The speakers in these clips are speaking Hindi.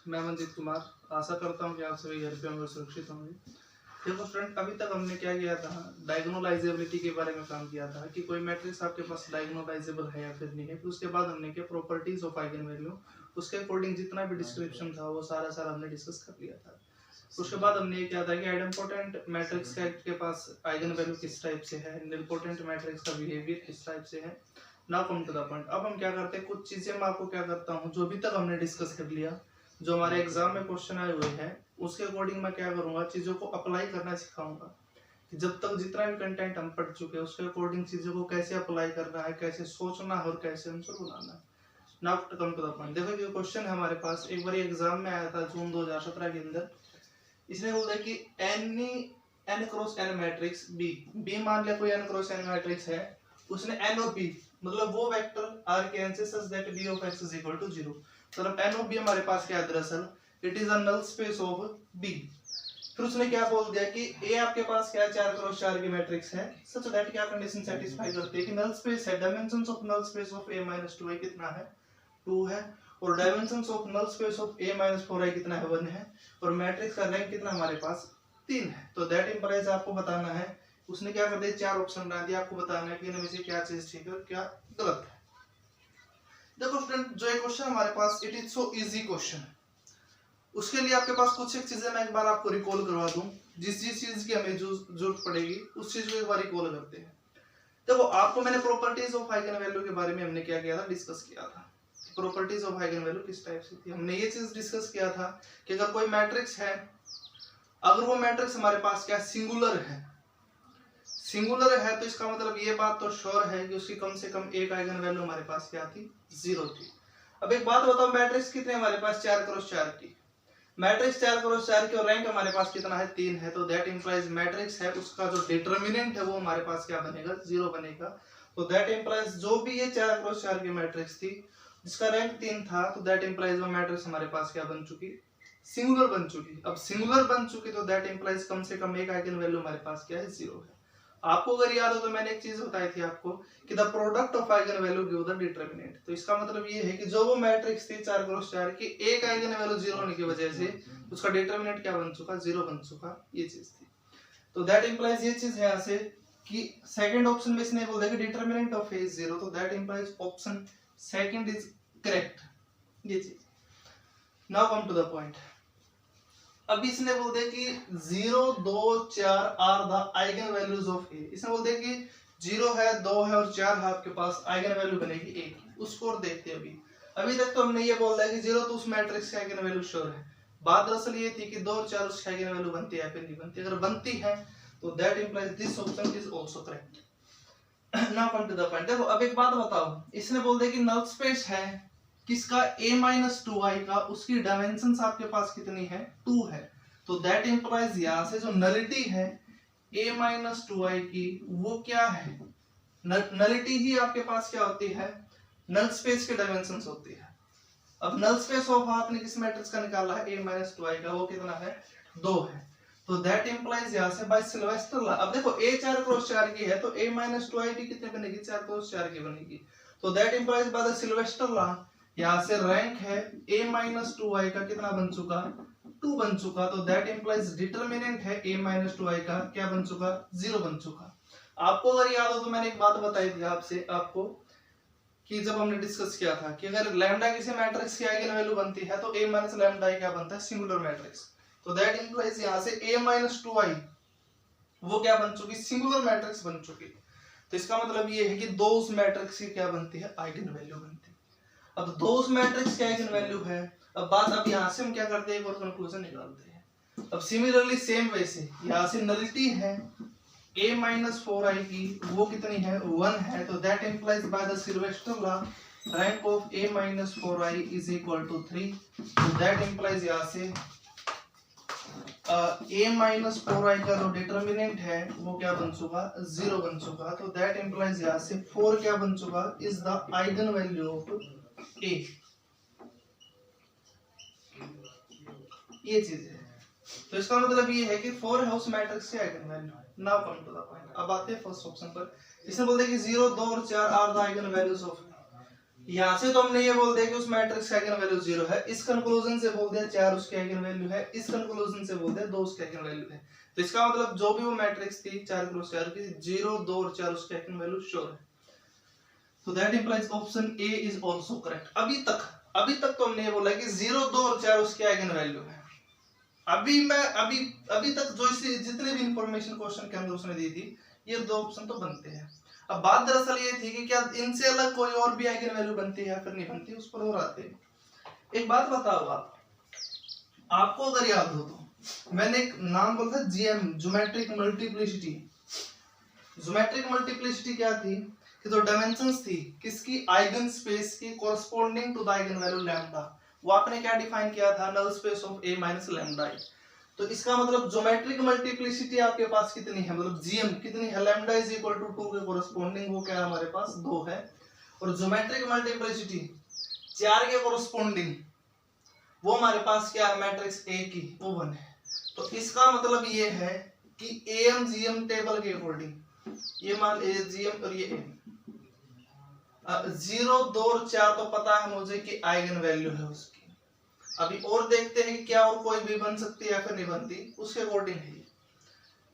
मैं मनजीत कुमार, आशा करता हूँ कि आप सभी घर पे होंगे, सुरक्षित होंगे। देखो फ्रेंड, अभी तक हमने क्या किया था, डायगोनलाइजेबिलिटी के बारे में काम किया था कि कोई मैट्रिक्स आपके पास डायगोनलाइजेबल है या फिर नहीं है। फिर उसके बाद हमने किया प्रॉपर्टीज ऑफ आइगन वैल्यू, उसके अकॉर्डिंग जितना भी डिस्क्रिप्शन था वो सारा हमने डिस्कस कर लिया था। उसके बाद हमने ये किया था कि आइडेंपोटेंट मैट्रिक्स के पास आइगन वैल्यू किस टाइप से है, निलपोटेंट मैट्रिक्स का बिहेवियर किस टाइप से है। Now come to the point. अब हम क्या करते हैं, कुछ चीजें मैं आपको क्या करता हूँ जो अभी तक हमने डिस्कस कर लिया, जो हमारे एग्जाम में क्वेश्चन आए हुए हैं, उसके अकॉर्डिंग मैं क्या करूंगा, चीजों को अप्लाई करना सिखाऊंगा कि जब तक जितना भी कंटेंट हम पढ़ चुके हैं उसके अकॉर्डिंग चीजों को कैसे अप्लाई करना है, कैसे सोचना है और कैसे आंसर बनाना है। Now come to the point. देखो ये क्वेश्चन है हमारे पास, एक बार एग्जाम में आया था जून 2017 के अंदर। इसने बोला कि n cross n matrix B मान लिया कोई n क्रॉस n मैट्रिक्स है, उसने n ऑफ B मतलब वो वेक्टर R के n से such that B of x is equal to 0। मतलब n ऑफ B हमारे पास क्या है, दरअसल it is a null space of B। फिर उसने क्या बोल दिया कि A आपके पास क्या 4 क्रॉस 4 की मैट्रिक्स है, सच दैट क्या कंडीशन सेटिस्फाई करती है कि नल स्पेस है, dimensions of null space of A - 2i कितना है, 2 है, और dimensions of null space of A - 4i कितना है, 1 है, और मैट्रिक्स का रैंक कितना हमारे पास 3 है। तो दैट इंप्लाइज आपको बताना है, उसने क्या कर दिया, 4 ऑप्शन बना दिया, आपको बताना है कि इनमें से क्या चीज ठीक है और क्या गलत है। देखो फ्रेंड, जो ये क्वेश्चन हमारे पास, it is so easy question. उसके लिए आपके पास कुछ एक चीजें मैं एक बार आपको रिकॉल करवा दूं, जिस चीज की हमें जरूरत पड़ेगी उस चीज को एक बार रिकॉल करते हैं। देखो आपको मैंने प्रॉपर्टीज ऑफ आइगन वैल्यू के बारे में हमने क्या किया था, डिस्कस किया था। प्रॉपर्टीज ऑफ आइगन वैल्यू किस टाइप से थी, हमने ये चीज डिस्कस किया था कि अगर कोई मैट्रिक्स है, अगर वो मैट्रिक्स हमारे पास क्या सिंगुलर है, सिंगुलर है, तो इसका मतलब ये बात तो श्योर है कि उसकी कम से कम एक आइगन वैल्यू हमारे पास क्या थी, 0 थी। अब एक बात बताओ, मैट्रिक्स कितने हमारे पास, 4 क्रॉस 4 की मैट्रिक्स, 4 क्रॉस 4 की, और रैंक हमारे पास कितना है, 3 है। तो दैट इंप्लाइज मैट्रिक्स है उसका जो डिटरमिनेंट है वो हमारे पास क्या बनेगा, 0 बनेगा। तो दैट इंप्लाइज जो भी ये 4 क्रॉस 4 की मैट्रिक्स थी जिसका रैंक 3 था, तो दैट इंप्लाइज वो मैट्रिक्स हमारे पास क्या बन चुकी, सिंगुलर बन चुकी। अब सिंगुलर बन चुकी तो दैट इंप्लाइज कम से कम एक आइगन वैल्यू हमारे पास क्या है, 0 है। आपको अगर याद हो तो मैंने एक चीज बताई थी आपको कि the product of eigen value give the determinant. तो इसका मतलब ये है कि जो वो मैट्रिक्स थी 4 क्रॉस 4 की, एक आइगन वैल्यू 0 होने की वजह से उसका डिटरमिनेंट क्या बन चुका, 0 बन चुका, ये चीज थी। तो दैट इंप्लाइज ये चीज है यहाँ से कि सेकंड ऑप्शन में इसने बोला कि डिटरमिनेंट ऑफ ए इज 0, तो that implies option second is correct, ये चीज। Now come to the point. अब इसने बोल दिया कि 0, 2, 4 are the eigen values of A. इसने बोल दिया कि 0 है, 2 है और 4 है आपके पास, आइगन वैल्यू बनेगी ए की। उसको और देखते हैं। अभी तक तो हमने ये बोल रहा है कि 0 तो उस मैट्रिक्स की आइगन वैल्यू श्योर है। बात दरअसल ये थी कि 2 और 4 उसकी आइगन वैल्यू बनती है या फिर नहीं बनती। अगर बनती है तो that implies this option is also correct. Now come to the point. देखो अब एक बात बताओ, इसने बोल दिया कि नल स्पेस है किसका, a-2i का, उसकी डायमेंशंस आपके पास कितनी है, 2 है। तो दैट इंप्लाइज यहां से जो नलिटी है a-2i की वो क्या है, नलिटी ही आपके पास क्या होती है, नल स्पेस के डायमेंशंस होती है। अब नल स्पेस ऑफ आपने किस मैट्रिक्स का निकाला है, a-2i का, वो कितना है, 2 है। तो दैट इंप्लाइज यहां से बाय सिल्वेस्टर लॉ। अब देखो a 4 क्रॉस 4 की है तो a-2i भी कितने बनेगी, 4 क्रॉस 4 की बनेगी। तो that implies by the Sylvester law यहाँ से रैंक है a-2i का कितना बन चुका, 2 बन चुका। तो दैट इंप्लाइज डिटरमिनेंट है a-2i का क्या बन चुका, 0 बन चुका। आपको अगर याद हो तो मैंने एक बात बताई थी आपको कि जब हमने डिस्कस किया था कि अगर लैम्डा किसी मैट्रिक्स की आइगन वैल्यू बनती है तो a - लैम्डा क्या बनता है, सिंगुलर मैट्रिक्स। तो दैट इंप्लाइज यहाँ से a-2i वो क्या बन चुकी, सिंगुलर मैट्रिक्स बन चुकी। तो इसका मतलब ये है कि 2 उस मैट्रिक्स की क्या बनती है, आइगन वैल्यू बनती है। अब 2 उस मैट्रिक्स की आइगन वैल्यू है। अब यहाँ से हम क्या करते हैं, एक और कंक्लूजन निकालते हैं। अब सिमिलरली सेम वैसे यहाँ से नलिटी है a-4i की, वो कितनी है, 1 है। तो that implies by the Sylvester law rank of a-4i is equal to 3। तो दैट इंप्लाइज यहाँ से a-4i का जो डिटरमिनेंट है वो क्या बन चुका, 0 बन चुका। तो दैट इंप्लाइज यहाँ से 4 क्या बन चुका, is the eigen value of a। ये चीज है। तो इसका मतलब ये है कि 4 है उस मैट्रिक्स की eigen value. Now come to the point. अब आते हैं फर्स्ट ऑप्शन पर। इसने बोलते हैं कि 0, 2 और 4 are the eigen values of. यहाँ से तो हमने ये बोल दिया कि उस मैट्रिक्स का आइगन वैल्यू 0 है, इस कंक्लूजन से बोल दिया 4 उसके आइगन वैल्यू है, इस कंक्लूजन से बोल दिया 2 उसके आइगन वैल्यू है। तो इसका मतलब जो भी वो मैट्रिक्स थी 4 क्रॉस 4 की 0, 2 और 4 उसके आइगन वैल्यू श्योर है। तो that implies option A is also correct. अभी तक तो हमने ये बोला कि 0, 2 और 4 उसके आइगन वैल्यू है। अभी तक जो इसे जितने भी इंफॉर्मेशन क्वेश्चन के अंदर उसने दी थी, ये 2 ऑप्शन तो बनते हैं। अब बात दरअसल ये थी कि क्या इनसे अलग कोई और भी आइगन वैल्यू बनती है या फिर नहीं बनती, उस पर और आते हैं। एक बात बताओ आपको अगर याद हो तो मैंने एक नाम बोला था GM, geometric multiplicity. Geometric multiplicity क्या थी कि जो डायमेंशंस थी किसकी, आइगन स्पेस की corresponding to the eigen value lambda, वो आपने क्या डिफाइन किया था, null space of A minus lambda I. तो इसका मतलब ज्योमेट्रिक मल्टीप्लिसिटी आपके पास कितनी है, मतलब जीएम कितनी है, लैम्डा इज इक्वल टू 2 के कोरस्पोंडिंग वो क्या है हमारे पास 2 है। और ज्योमेट्रिक मल्टीप्लिसिटी 4 के कोरस्पोंडिंग वो हमारे पास क्या है, मैट्रिक्स ए की वो 1 है। तो इसका मतलब ये है कि एम जीएम टेबल के अकॉर्डिंग ये मान ए जीएम और ये एम 0, 2 और 4 तो पता है मुझे कि आइगन वैल्यू है उसकी। अभी और देखते हैं कि क्या और कोई भी बन सकती है या फिर नहीं बनती, उसके अकॉर्डिंग है।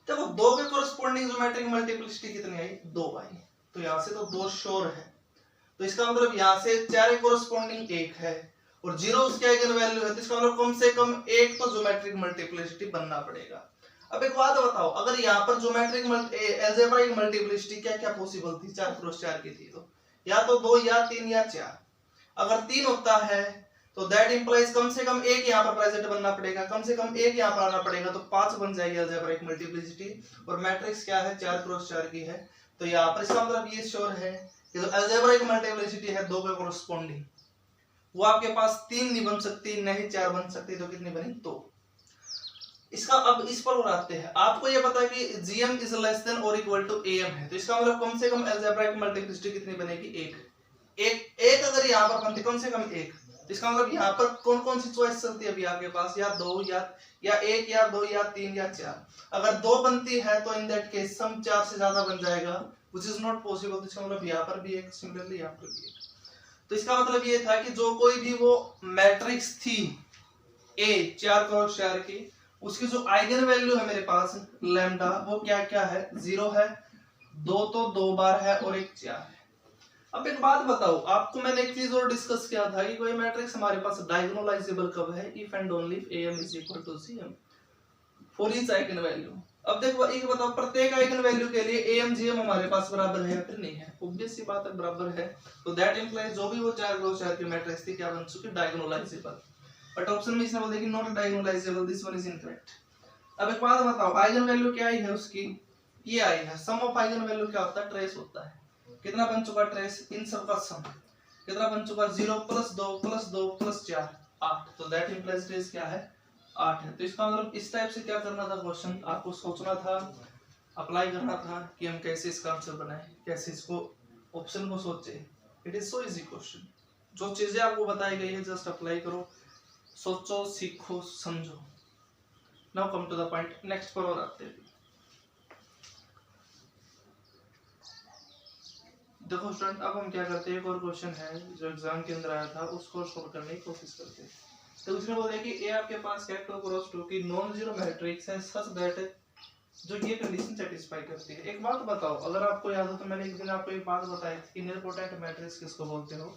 देखो 2 के कोरस्पोंडिंग ज्योमेट्रिक मल्टीप्लिसिटी कितनी आई, 2 आई। तो यहाँ से तो 2 श्योर है। तो इसका मतलब यहाँ से 4 के कोरस्पोंडिंग 1 है और 0 उसके आइगन वैल्यू है, तो इसका मतलब कम से कम 1 तो ज्योमेट्रिक मल्टीप्लिसिटी बनना पड़ेगा। अब एक बात बताओ, अगर यहाँ पर ज्योमेट्रिक अलजेब्राइक मल्टीप्लिसिटी क्या क्या पॉसिबल थी, 4 क्रॉस 4 की थी, तो या तो 2 या 3 या 4। अगर 3 होता है तो दैट इंप्लाइज कम से कम 1 यहाँ पर प्रेजेंट बनना पड़ेगा, कम से कम 1 यहाँ पर आना पड़ेगा, तो 5 बन जाएगी अलजेब्राइक मल्टीप्लिसिटी। और मैट्रिक्स क्या है, 4 क्रॉस 4 की है। तो यहाँ पर इसका मतलब ये श्योर है कि जो अलजेब्राइक मल्टीप्लिसिटी है 2 के कोरस्पोंडिंग वो आपके पास 3 नहीं बन सकती, नहीं 4 बन सकती, तो कितनी बनी, 2। इसका अब इस पर आते हैं। आपको ये पता है कि जीएम इज लेस देन और इक्वल टू एएम है, तो इसका मतलब कम से कम अलजेब्राइक मल्टीप्लिसिटी कितनी बनेगी, 1 अगर यहाँ पर बनती कम से कम 1। इसका मतलब यहाँ पर कौन कौन सी चॉइस चलती है अभी आपके पास, या 2 या 1 या 2 या 3 या 4। अगर 2 बनती है तो इन दैट केस सम 4 से ज्यादा बन जाएगा, व्हिच इज नॉट पॉसिबल। तो इसका मतलब यहाँ पर भी एक, सिमिलरली यहाँ पर भी एक। तो इसका मतलब ये था कि जो कोई भी वो मैट्रिक्स थी ए 4 क्रॉस 4 की, उसकी जो आइगन वैल्यू है मेरे पास लैम्डा, वो क्या क्या है, 0 है, 2 तो 2 बार है और 1 4 है। अब एक बात बताओ, आपको मैंने एक चीज और डिस्कस किया था कि कोई मैट्रिक्स हमारे पास डायगोनलाइजेबल कब है, if and only if am is equal to cm for each eigen value. अब देखो एक बताओ, प्रत्येक आइगन वैल्यू के लिए am gm हमारे पास बराबर है या फिर नहीं है, ऑब्वियस सी बात है बराबर है। तो दैट इंप्लाइज जो भी वो 4 क्रॉस 4 की मैट्रिक्स थी क्या बन चुकी, डायगोनलाइजेबल। बट ऑप्शन में इसने बोल दिया कि not diagonalisable, this one is incorrect. अब एक बात बताओ, आइगन वैल्यू क्या आई है उसकी, ये आई है। सम ऑफ आइगन वैल्यू क्या होता है, ट्रेस होता है। कितना बन चुका ट्रेस, इन सब का सम कितना बन चुका, 0 + 2 + 2 + 4 8। तो दैट इंप्लाइज ट्रेस क्या है, 8 है। तो इसका मतलब इस टाइप से क्या करना था, क्वेश्चन आपको सोचना था, अप्लाई करना था कि हम कैसे इसका आंसर बनाएं, कैसे इसको ऑप्शन को सोचे। It is so easy question. जो चीजें आपको बताई गई है जस्ट अप्लाई करो, सोचो, सीखो, समझो। Now come to the point, next पर और आते हैं। देखो स्टूडेंट, अब हम क्या करते हैं, एक और क्वेश्चन है जो एग्जाम के अंदर आया था, उसको सॉल्व करने की कोशिश करते हैं। तो उसने बोला कि ए आपके पास क्या 2 क्रॉस 2 की नॉन जीरो मैट्रिक्स है सच दैट जो ये कंडीशन सेटिस्फाई करती है। एक बात बताओ, अगर आपको याद हो तो मैंने एक दिन आपको एक बात बताई थी कि निलपोटेंट मैट्रिक्स किसको बोलते हो,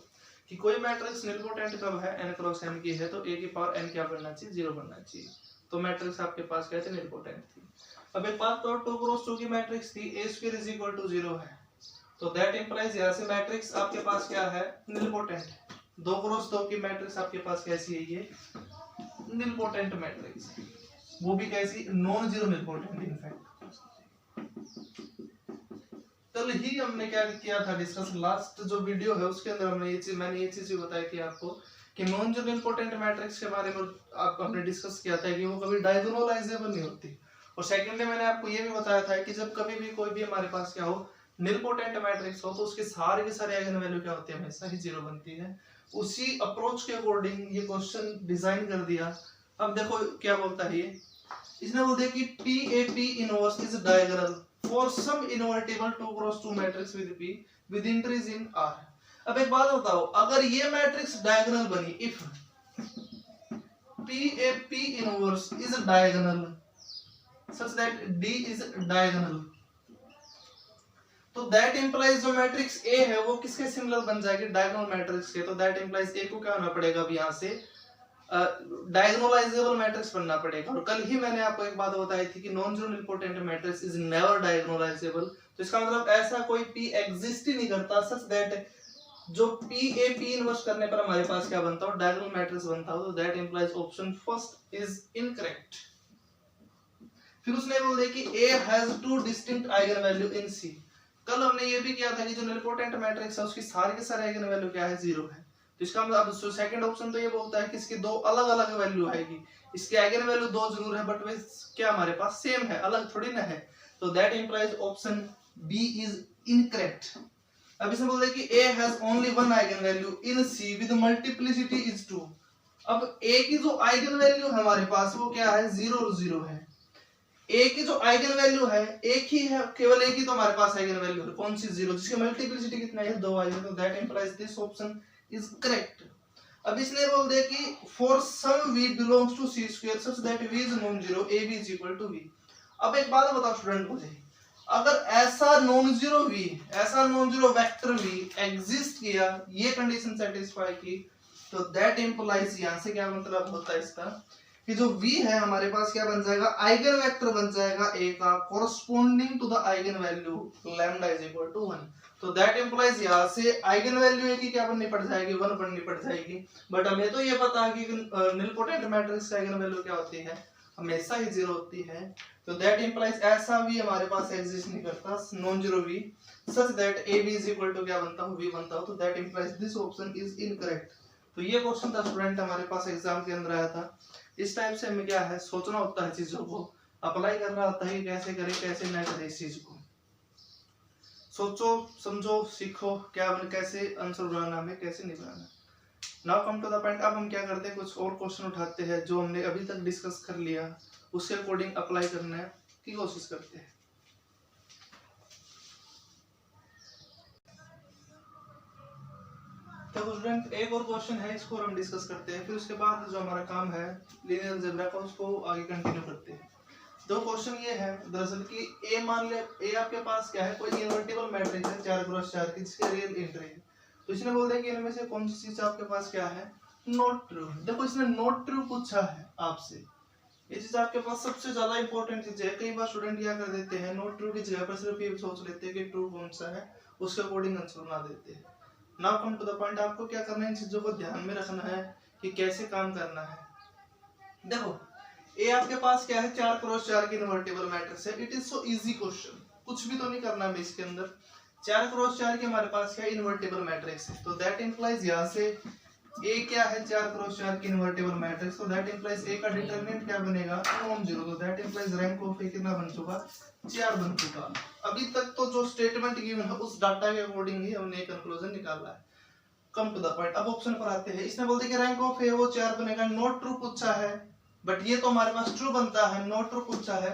कि कोई मैट्रिक्स निलपोटेंट कब है, n क्रॉस m की है, तो a की पावर n क्या बनना चाहिए, 0 बनना चाहिए। तो मैट्रिक्स आपके पास क्या थी, निलपोटेंट थी। अब एक बात तो 2 क्रॉस 2 की मैट्रिक्स थी, a² = 0 है, तो दैट इंप्लाइज यहाँ से मैट्रिक्स आपके पास क्या है, निलपोटेंट। 2 क्रॉस 2 की मैट्रिक्स आपके पास कैसी है, ये निलपोटेंट मैट्रिक्स, वो भी कैसी, नॉन जीरो निलपोटेंट। इनफैक्ट कल ही हमने क्या किया था डिस्कस, लास्ट जो वीडियो है उसके अंदर मैंने ये चीज बताई थी आपको कि नॉन जीरो निलपोटेंट मैट्रिक्स के बारे में आप हमने डिस्कस किया था कि वो कभी डायगोनलाइजेबल नहीं होती। और सेकंड मैंने आपको ये भी बताया था कि जब कभी भी कोई भी हमारे पास क्या हो, निलपोटेंट मैट्रिक्स हो, तो उसके सारे के सारे आइगन वैल्यू क्या होती है, हमेशा ही 0 बनती है। उसी अप्रोच के अकॉर्डिंग ये क्वेश्चन डिजाइन कर दिया। अब देखो क्या बोलता है ये, इसने बोल दिया कि PAP inverse is diagonal for some invertible 2 cross 2 matrix with P with increase in R। अब एक बात बताओ, अगर ये मैट्रिक्स डायगोनल बनी, if P inverse is diagonal such that D is diagonal, तो दैट इंप्लाइज जो मैट्रिक्स A है वो किसके सिमिलर बन जाएगी, डायगोनल मैट्रिक्स के। तो दैट इंप्लाइज A को क्या होना पड़ेगा, अब यहाँ से डायगोनलाइजेबल मैट्रिक्स बनना पड़ेगा। और कल ही मैंने आपको एक बात बताई थी कि non zero nilpotent matrix is never diagonalisable. तो इसका मतलब ऐसा कोई P एग्जिस्ट ही नहीं करता सच दैट जो P इनवर्स करने पर हमारे पास क्या बनता हो, डायगोनल मैट्रिक्स बनता हो। तो that implies option first is incorrect. फिर उसने बोल दिया कि A has two distinct eigen value in C। कल हमने ये भी किया था कि जो निलपोटेंट मैट्रिक्स है उसकी सारे के सारे आइगन वैल्यू क्या है, 0 है। तो इसका मतलब अब सेकंड ऑप्शन तो ये बोलता है कि इसकी दो अलग अलग वैल्यू आएगी, इसकी आइगन वैल्यू 2 जरूर है बट वे क्या हमारे पास सेम है, अलग थोड़ी ना है। तो that implies option B is incorrect. अब इसमें बोल रहे कि A has only one eigen value in C with multiplicity is 2। अब A की जो आइगन वैल्यू हमारे पास वो क्या है, 0 और 0 है। A की जो आइगन वैल्यू है एक ही है, केवल एक ही तो हमारे पास आइगन वैल्यू है, कौन सी, 0, जिसकी मल्टीप्लिसिटी कितना है, 2 आई है। तो that implies this option is correct. अब इसने बोल दिया कि for some v belongs to C square such that v is non zero AB is equal to v। अब एक बात बताओ स्टूडेंट मुझे, अगर ऐसा नॉन जीरो v, ऐसा non zero vector v exist किया, ये कंडीशन सेटिस्फाई की, तो दैट इंप्लाइज यहां से क्या मतलब होता है इसका कि जो v है हमारे पास क्या बन जाएगा, आइगन वेक्टर बन जाएगा a का corresponding to the eigen value lambda is equal to 1। तो दैट इंप्लाइज यहां से आइगन वैल्यू a की क्या बननी पड़ जाएगी, 1 बननी पड़ जाएगी। बट हमें तो ये पता है कि निलपोटेंट मैट्रिक्स की आइगन वैल्यू क्या होती है, हमेशा ही 0 होती है। तो दैट इंप्लाइज ऐसा v हमारे पास एग्जिस्ट नहीं करता, non zero v such that ab is equal to क्या बनता हो, v बनता हो। तो that implies this option is incorrect. तो ये क्वेश्चन था स्टूडेंट हमारे पास एग्जाम के अंदर आया था। इस टाइप से हमें क्या है, सोचना होता है, चीजों को अप्लाई करना होता है, कैसे करें कैसे ना करें। इस चीज को सोचो समझो सीखो, क्या कैसे आंसर बनाना हमें, कैसे नहीं बनाना। Now come to the point. अब हम क्या करते हैं, कुछ और क्वेश्चन उठाते हैं जो हमने अभी तक डिस्कस कर लिया, उसके अकॉर्डिंग अप्लाई करने की कोशिश करते हैं। तो स्टूडेंट एक और क्वेश्चन है, इसको हम डिस्कस करते हैं, फिर उसके बाद जो हमारा काम है लीनियर अलजेब्रा का उसको आगे कंटिन्यू करते हैं। दो क्वेश्चन ये है दरअसल कि ए मान ले, ए आपके पास क्या है, कोई इनवर्टिबल मैट्रिक्स है 4x4 की जिसके रियल एंट्री है। तो इसने बोल दिया कि इनमें से कौन सी चीज आपके पास क्या है, नॉट ट्रू। देखो इसने नॉट ट्रू पूछा है आपसे, ये चीज आपके पास सबसे ज्यादा इंपॉर्टेंट चीज है। कई बार स्टूडेंट क्या कर देते हैं, नॉट ट्रू की जगह पर सिर्फ ये सोच लेते हैं कि ट्रू कौन सा है, उसके अकॉर्डिंग आंसर बना देते हैं। Now come to the point. आपको क्या करना है, इन चीजों को ध्यान में रखना है कि कैसे काम करना है। देखो ए आपके पास क्या है, 4x4 की इनवर्टिबल मैट्रिक्स है। It is so easy question, कुछ भी तो नहीं करना है इसके अंदर। 4x4 की हमारे पास क्या इनवर्टिबल मैट्रिक्स है। तो दैट इंप्लाइज यहाँ से ए क्या है, 4x4 की इनवर्टिबल मैट्रिक्स। तो दैट इंप्लाइज ए का डिटरमिनेंट क्या बनेगा, नॉन जीरो। तो दैट इंप्लाइज रैंक ऑफ ए कितना बन चुका, 4 बन चुका। अभी तक तो जो स्टेटमेंट गिवन है उस डाटा के अकॉर्डिंग ही हमने कंक्लूजन निकाला है। Come to the point. अब ऑप्शन पर आते हैं। इसने बोल दिया कि रैंक ऑफ ए वो 4 बनेगा, नॉट ट्रू पूछा है बट ये तो हमारे पास ट्रू बनता है, नॉट ट्रू पूछा है।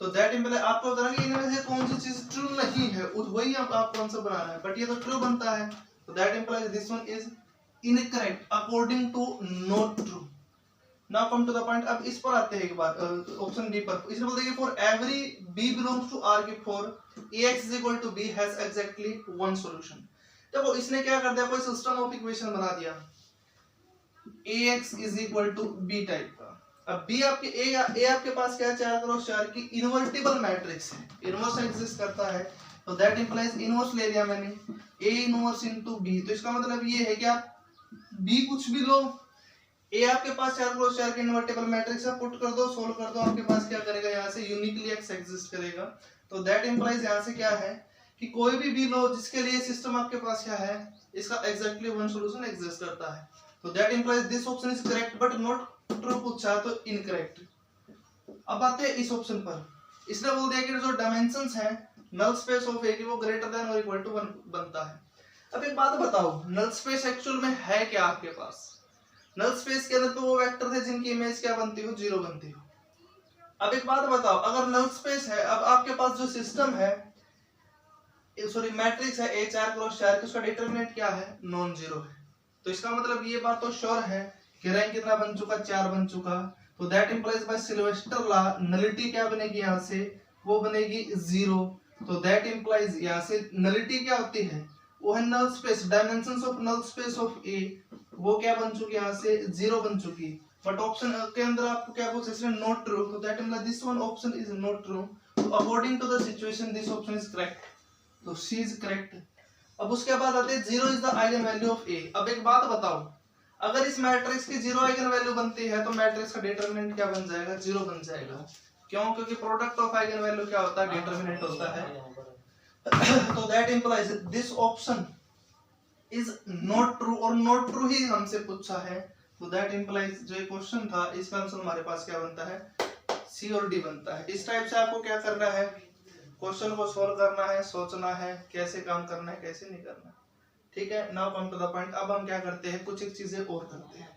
तो दैट इंप्लाइज आपको बताना कि इनमें से कौन सी चीज ट्रू नहीं है, वही आपको आंसर बनाना है, बट ये तो ट्रू बनता है। तो that implies this one is incorrect according to not true. Now come to the point. अब इस पर आते हैं एक बार, ऑप्शन डी पर। इसने बोल दिया कि for every b belongs to r की for ax is equal to b has exactly one solution. देखो इसने क्या कर दिया, कोई सिस्टम ऑफ इक्वेशन बना दिया ax is equal to b type का। अब b आपके a आपके पास क्या है, 4x4 की इनवर्टिबल मैट्रिक्स है, इनवर्स एग्जिस्ट करता है। तो दैट इंप्लाइज इनवर्स ले लिया मैंने, a इनवर्स इनटू b। तो इसका मतलब ये है कि आप b कुछ भी लो, a आपके पास 4x4 की इनवर्टिबल मैट्रिक्स है, पुट कर दो, सोल्व कर दो, आपके पास क्या करेगा, यहाँ से यूनिकली x एग्जिस्ट करेगा। तो दैट इंप्लाइज यहाँ से क्या है कि कोई भी b लो जिसके लिए सिस्टम आपके पास क्या है, इसका एग्जैक्टली वन सॉल्यूशन एग्जिस्ट करता है। तो that implies this option is correct but not true पूछा है तो इनकरेक्ट। अब आते हैं इस ऑप्शन पर। इसने बोल दिया कि जो डायमेंशंस है नल स्पेस ऑफ ए की वो ग्रेटर देन और इक्वल टू 1 बनता है। अब एक बात बताओ, नल स्पेस एक्चुअल में है क्या आपके पास? नल स्पेस के अंदर तो वो वेक्टर थे जिनकी इमेज क्या बनती हो, 0 बनती हो। अब एक बात बताओ, अगर नल स्पेस है, अब आपके पास जो सिस्टम है सॉरी मैट्रिक्स है A 4 क्रॉस 4 उसका डिटरमिनेंट क्या है, नॉन जीरो है। तो इसका मतलब ये बात तो श्योर है कि रैंक कितना बन चुका, 4 बन चुका। तो that implies by Sylvester law nullity क्या बनेगी यहाँ से, वो बनेगी 0। तो दैट इंप्लाइज यहाँ से नलिटी क्या होती है, वो है null space, dimensions of null space of A, वो क्या बन चुकी यहाँ से 0 बन चुकी। बट ऑप्शन के अंदर आपको क्या पूछा, इसमें नॉट ट्रू, तो that implies this one option is not true. तो according to the situation this option is correct, तो सी इज करेक्ट। अब उसके बाद आते हैं 0 is the eigen value of A. अब एक बात बताओ, अगर इस मैट्रिक्स की 0 आइगन वैल्यू बनती है तो मैट्रिक्स का डिटरमिनेंट क्या बन जाएगा, 0 बन जाएगा। क्यों, क्योंकि प्रोडक्ट ऑफ आइगन वैल्यू क्या होता है, डिटरमिनेंट होता है। तो that implies this option is not true, और नॉट ट्रू ही हमसे पूछा है। तो दैट इंप्लाइज जो ये क्वेश्चन था इसका आंसर हमारे पास क्या बनता है, सी और डी बनता है। इस टाइप से आपको क्या करना है, क्वेश्चन को सॉल्व करना है, सोचना है कैसे काम करना है कैसे नहीं करना। ठीक है, now come to the point. अब हम क्या करते हैं, कुछ एक चीजें और करते हैं।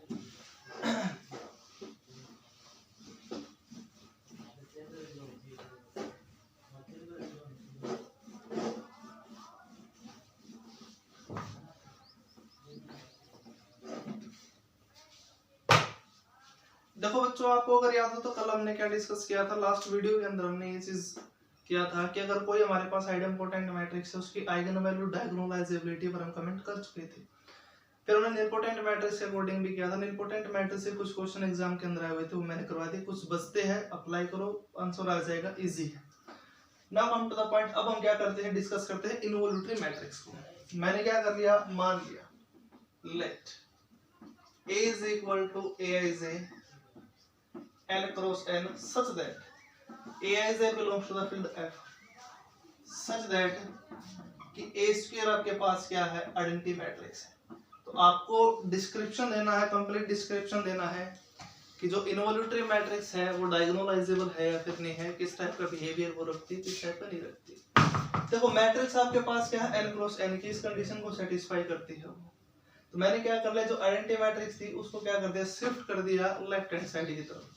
देखो बच्चों, आपको अगर याद हो तो कल हमने क्या डिस्कस किया था, लास्ट वीडियो के अंदर हमने ये चीज किया था कि अगर कोई हमारे पास आइडेम्पोटेंट मैट्रिक्स है उसकी आइगन वैल्यू डायगोनलाइजेबिलिटी पर हम कमेंट कर चुके थे। फिर उन्होंने निलपोटेंट मैट्रिक्स के अकॉर्डिंग भी किया था। निलपोटेंट मैट्रिक्स से कुछ क्वेश्चन एग्जाम के अंदर आए हुए थे, वो मैंने करवा दिए। कुछ बचते हैं, अप्लाई करो, आंसर आ जाएगा, इजी है। Now come to the point. अब हम क्या करते हैं, डिस्कस करते हैं इनवॉल्यूटरी मैट्रिक्स को। मैंने क्या कर लिया, मान लिया late A is equal to Aij N cross N such that Aij belongs to the field F such that कि A square आपके पास क्या है, आइडेंटिटी मैट्रिक्स है। तो आपको डिस्क्रिप्शन देना है, कंप्लीट डिस्क्रिप्शन देना है कि जो इनवॉल्यूटरी मैट्रिक्स है वो डायगोनलाइजेबल है या फिर नहीं है, किस टाइप का बिहेवियर वो रखती है, किस टाइप का नहीं रखती। देखो मैट्रिक्स आपके पास क्या है, N क्रॉस N की इस कंडीशन को सेटिस्फाई करती है वो। तो मैंने क्या कर लिया, जो आइडेंटिटी मैट्रिक्स थी उसको क्या कर दिया, शिफ्ट कर दिया लेफ्ट हैंड साइड की तरफ।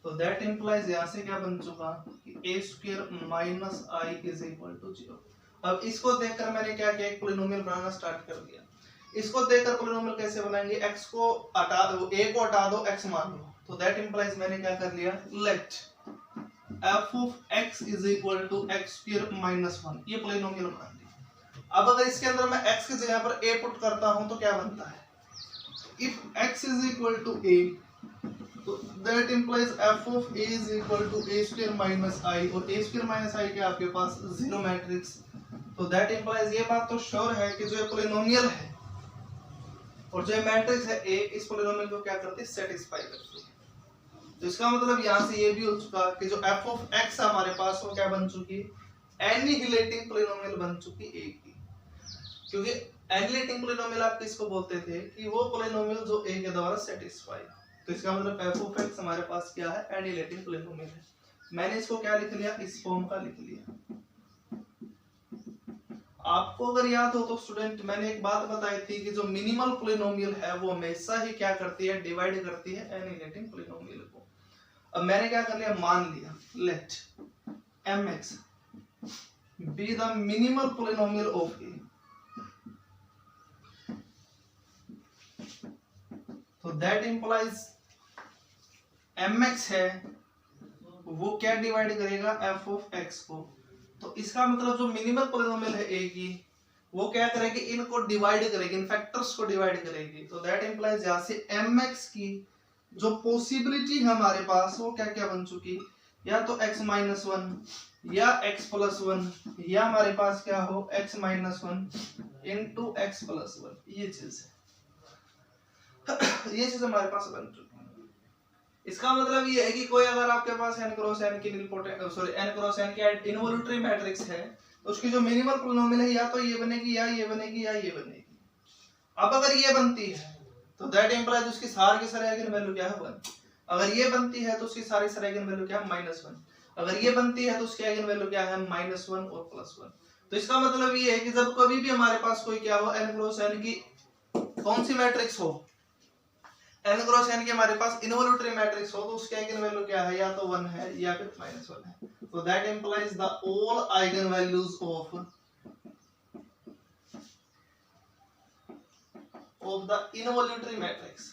तो दैट इंप्लाइज यहाँ से क्या बन चुका कि a square minus I is equal to 0। अब इसको देखकर मैंने क्या किया, एक पोलिनोमियल बनाना स्टार्ट कर दिया। इसको देखकर पोलिनोमियल कैसे बनाएंगे, x को हटा दो, a को हटा दो, x मान लो। तो दैट इंप्लाइज मैंने क्या कर लिया, let f of x is equal to x square minus 1, ये पोलिनोमियल मान लिया। अब अगर इसके अंदर मैं x की जगह पर a पुट करता हूं तो क्या बनता है, if x is equal to a, तो that implies f of a is equal to a square minus i, और a स्क्वायर माइनस i के आपके पास 0 मैट्रिक्स। तो दैट इंप्लाइज ये बात तो श्योर है कि जो ये पोलिनोमियल है और जो मैट्रिक्स है a, इस पोलिनोमियल को क्या करती है, सेटिस्फाई करती है। तो इसका मतलब यहाँ से ये भी हो चुका कि जो f ऑफ x हमारे पास वो क्या बन चुकी, एनिहिलेटिंग पोलिनोमियल बन चुकी a की। क्योंकि एनिहिलेटिंग पोलिनोमियल आप किसको बोलते थे, कि वो पोलिनोमियल जो a के द्वारा सेटिस्फाई। तो इसका मतलब f ऑफ x हमारे पास क्या है, एनिहिलेटिंग पोलिनोमियल है। मैंने इसको क्या लिख लिया, इस फॉर्म का लिख लिया। आपको अगर याद हो तो स्टूडेंट, मैंने एक बात बताई थी कि जो मिनिमल पोलिनोमियल है वो हमेशा ही क्या करती है, डिवाइड करती है एनिहिलेटिंग पोलिनोमियल को। अब मैंने क्या कर लिया, मान लिया let mx be the minimal polynomial of a। तो दैट इंप्लाइज mx है वो क्या डिवाइड करेगा, f ऑफ x को। तो इसका मतलब जो मिनिमल पोलिनोमियल है a की, वो क्या करेगी, इनको डिवाइड करेगी, इन फैक्टर्स को डिवाइड करेगी। तो दैट इंप्लाइज यहाँ से mx की जो पॉसिबिलिटी हमारे पास वो क्या क्या बन चुकी, या तो x माइनस 1 या x प्लस 1, या हमारे पास क्या हो x minus 1 into x plus 1, ये चीज है। ये चीज हमारे पास बन चुकी है। इसका मतलब ये है कि कोई अगर आपके पास n क्रॉस n की n क्रॉस n की इनवॉल्यूटरी मैट्रिक्स है, तो उसकी जो मिनिमल पोलिनोमियल है या तो ये बनेगी या ये बनेगी या ये बनेगी। अब अगर ये बनती है तो दैट इंप्लाइज उसकी सारी की सारी आइगन वैल्यू क्या है, 1। अगर ये बनती है तो उसकी सारी सारी आइगन वैल्यू क्या है, -1। अगर ये बनती है तो उसकी आइगन वैल्यू क्या है, -1 और +1। तो इसका मतलब ये है कि जब कभी भी हमारे पास कोई क्या हो, n क्रॉस n की कौन सी मैट्रिक्स हो, n क्रॉस n की हमारे पास इनवॉल्यूटरी मैट्रिक्स हो, तो उसकी आइगन वैल्यू क्या है, या तो 1 है या फिर -1 है। तो that implies the all eigen values of of the involuntary matrix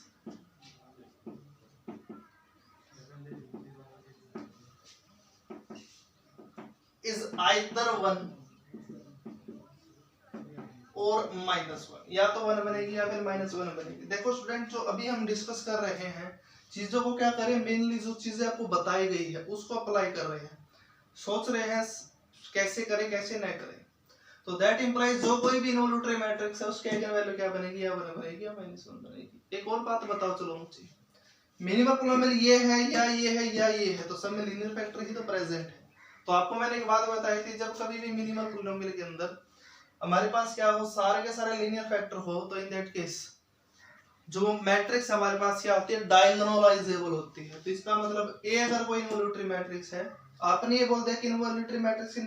is either 1 और -1, या तो 1 बनेगी या फिर -1 बनेगी। देखो स्टूडेंट, जो अभी हम डिस्कस कर रहे हैं चीजों को क्या करें, मेनली जो चीजें आपको बताई गई है उसको अप्लाई कर रहे हैं, सोच रहे हैं कैसे करें कैसे न करें। तो दैट इंप्लाइज जो कोई भी इनवॉल्यूटरी मैट्रिक्स है उसके आइगन वैल्यू क्या बनेगी, या 1 बनेगी या -1 बनेगी। एक और बात बताओ चलो मुझे, मिनिमम पॉलिनोमियल ये है या ये है या ये है, तो सब में लीनियर फैक्टर ही तो प्रेजेंट है। तो आपको मैंने एक बात बताई थी, जब कभी भी मिनिमम पॉलिनोमियल के अंदर हमारे पास क्या हो, सारे के सारे लीनियर फैक्टर हो, तो इन दैट केस जो मैट्रिक्स हमारे पास क्या होती है, डायगोनलाइजेबल होती है। तो इसका मतलब ए अगर कोई इनवॉल्यूटरी मैट्रिक्स है, आपने ये बोल दिया कि इनवॉल्यूटरी मैट्रिक्स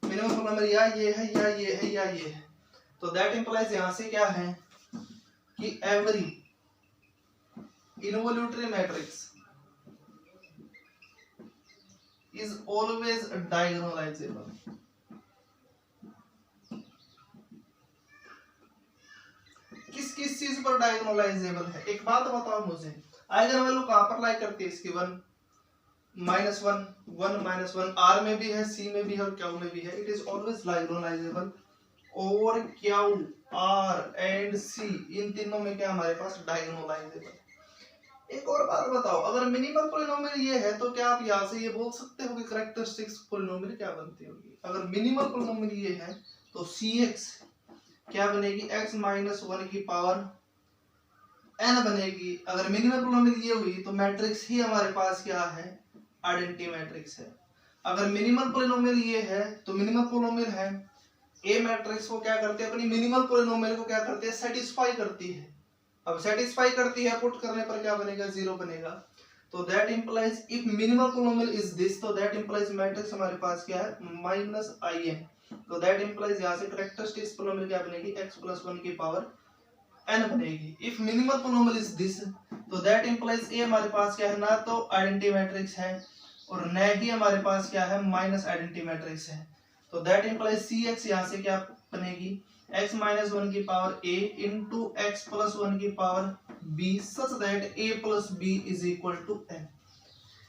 मिनिमम पॉलिनोमियल या ये है या ये है या ये है, तो दैट इंप्लाइज यहां से क्या है कि every involutory matrix is always diagonalisable. किस किस चीज पर डायगोनलाइजेबल है, एक बात बताओ मुझे, आइगन वैल्यू कहां पर लाई करती है इसकी, 1 -1 1 -1, आर में भी है, सी में भी है और क्यू में भी है। It is always diagonalisable. और क्यू, आर एंड सी, इन तीनों में क्या हमारे पास डायगोनलाइजेबल। एक और बात बताओ, अगर मिनिमम पॉलिनोमियल ये है तो क्या आप यहाँ से ये बोल सकते हो कि कैरेक्टरिस्टिक्स पॉलिनोमियल क्या बनती होगी। अगर मिनिमम पॉलिनोमियल ये है तो cx क्या बनेगी, x - 1 की पावर n बनेगी। अगर मिनिमम पॉलिनोमियल ये हुई तो मैट्रिक्स ही हमारे पास क्या है, आइडेंटिटी मैट्रिक्स है। अगर मिनिमल पॉलिनोमियल ये है तो मिनिमल पॉलिनोमियल है, ए मैट्रिक्स को क्या करते हैं, अपनी मिनिमल पॉलिनोमियल को क्या करते हैं, सेटिस्फाई करती है। अब सेटिस्फाई करती है, पुट करने पर क्या बनेगा, 0 बनेगा। तो that implies if minimal polynomial is this, तो दैट इंप्लाइज मैट्रिक्स हमारे पास क्या है, -in। तो दैट इंप्लाइज यहां से कैरेक्टरिस्टिक्स पॉलिनोमियल क्या बनेगी, x + 1 की पावर n बनेगी। If minimal polynomial is this, तो दैट इंप्लाइज ए हमारे पास क्या है, ना तो आइडेंटिटी मैट्रिक्स है और न ही हमारे पास क्या है, माइनस आइडेंटिटी मैट्रिक्स है। तो दैट इंप्लाइज cx यहां से क्या बनेगी, x - 1 की पावर a into x + 1 की power b such that a + b = n।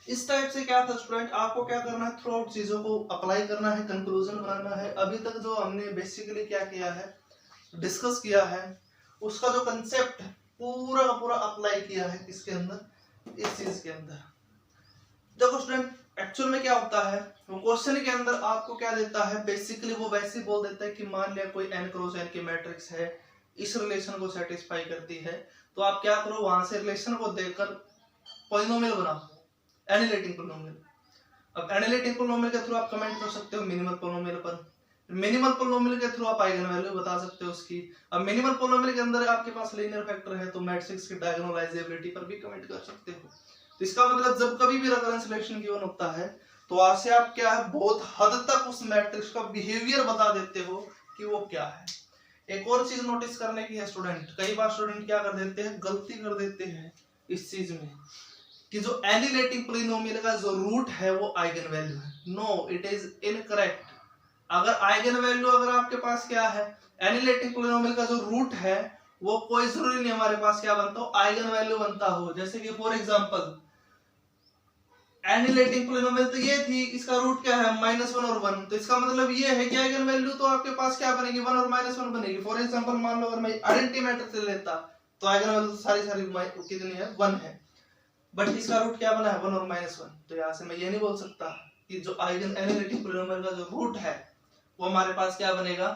इस टाइप से क्या था स्टूडेंट, आपको क्या करना है, थ्रू आउट चीजों को अप्लाई करना है, कंक्लूजन बनाना है। अभी तक जो हमने बेसिकली क्या किया है, डिस्कस किया है, उसका जो कंसेप्ट पूरा का पूरा अप्लाई किया है किसके अंदर, इस चीज के अंदर। देखो स्टूडेंट, एक्चुअल में क्या होता है, वो क्वेश्चन के अंदर आपको क्या देता है, बेसिकली वो वैसे ही बोल देता है कि मान लिया कोई n क्रॉस n की मैट्रिक्स है, इस रिलेशन को सेटिस्फाई करती है, तो आप क्या करो, वहां से रिलेशन को देखकर पॉलिनोमियल बनाओ, एनालिटिक पॉलिनोमियल। अब एनालिटिक पॉलिनोमियल के थ्रू आप कमेंट कर सकते हो मिनिमल पॉलिनोमियल पर, मिनिमल पॉलिनोमियल के थ्रू आप आइगन वैल्यू बता सकते हो उसकी। अब मिनिमल पॉलिनोमियल के अंदर आपके पास लीनियर फैक्टर है, तो मैट्रिक्स की डायगोनलाइजेबिलिटी पर भी कमेंट कर सकते हो। तो इसका मतलब जब कभी भी रेफरेंस सिलेक्शन गिवन होता है तो वहां से आप क्या है, बहुत हद तक उस मैट्रिक्स का बिहेवियर बता देते हो कि वो क्या है। एक और चीज नोटिस करने की है स्टूडेंट, कई बार स्टूडेंट क्या कर देते हैं, गलती कर देते हैं इस चीज में कि जो एनिलेटिंग पॉलिनोमियल का जो रूट है वो आइगन वैल्यू है। No, it is incorrect. अगर आइगन वैल्यू अगर आपके पास क्या है, एनिलेटिंग पॉलिनोमियल का जो रूट है वो कोई जरूरी नहीं हमारे पास क्या बनता हो, आइगन वैल्यू बनता हो। जैसे कि फॉर एग्जांपल एनिलेटिंग पॉलिनोमियल तो ये थी, इसका रूट क्या है, -1 और 1, तो इसका मतलब ये है कि आइगन वैल्यू तो आपके पास क्या बनेगी, 1 और -1 बनेगी। फॉर एग्जांपल मान लो अगर मैं आइडेंटिटी मैट्रिक्स लेता तो आइगन वैल्यू तो सारी कितनी है, 1 है, बट इसका रूट क्या बना है, 1 और -1। तो यहाँ से मैं ये नहीं बोल सकता कि जो आइगन एनालिटिक पॉलिनोमियल का जो रूट है वो हमारे पास क्या बनेगा,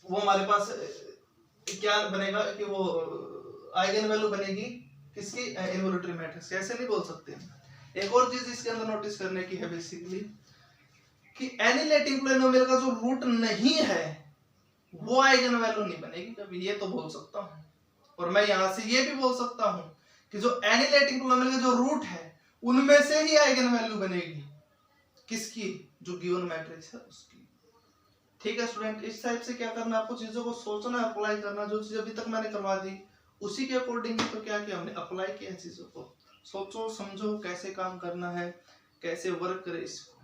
वो हमारे पास क्या बनेगा कि वो आइगन वैल्यू बनेगी किसकी, इनवॉल्यूटरी मैट्रिक्स। ऐसे नहीं बोल सकते। एक और चीज इसके अंदर नोटिस करने की है बेसिकली कि एनिलेटिंग पॉलिनोमियल का जो रूट नहीं है वो आइगन वैल्यू नहीं बनेगी कभी, ये तो बोल सकता हूं। और मैं यहां से ये भी बोल सकता हूं कि जो एनिलेटिंग पॉलिनोमियल का जो रूट है उनमें से ही आइगन वैल्यू बनेगी, किसकी, जो गिवन मैट्रिक्स है उसकी। ठीक है स्टूडेंट, इस टाइप से क्या करना, आपको चीजों को सोचना, अप्लाई करना। जो चीज अभी तक मैंने करवा दी उसी के अकॉर्डिंग तो क्या किया हमने, अप्लाई किया चीजों को। सोचो समझो कैसे काम करना है, कैसे वर्क करे इसको।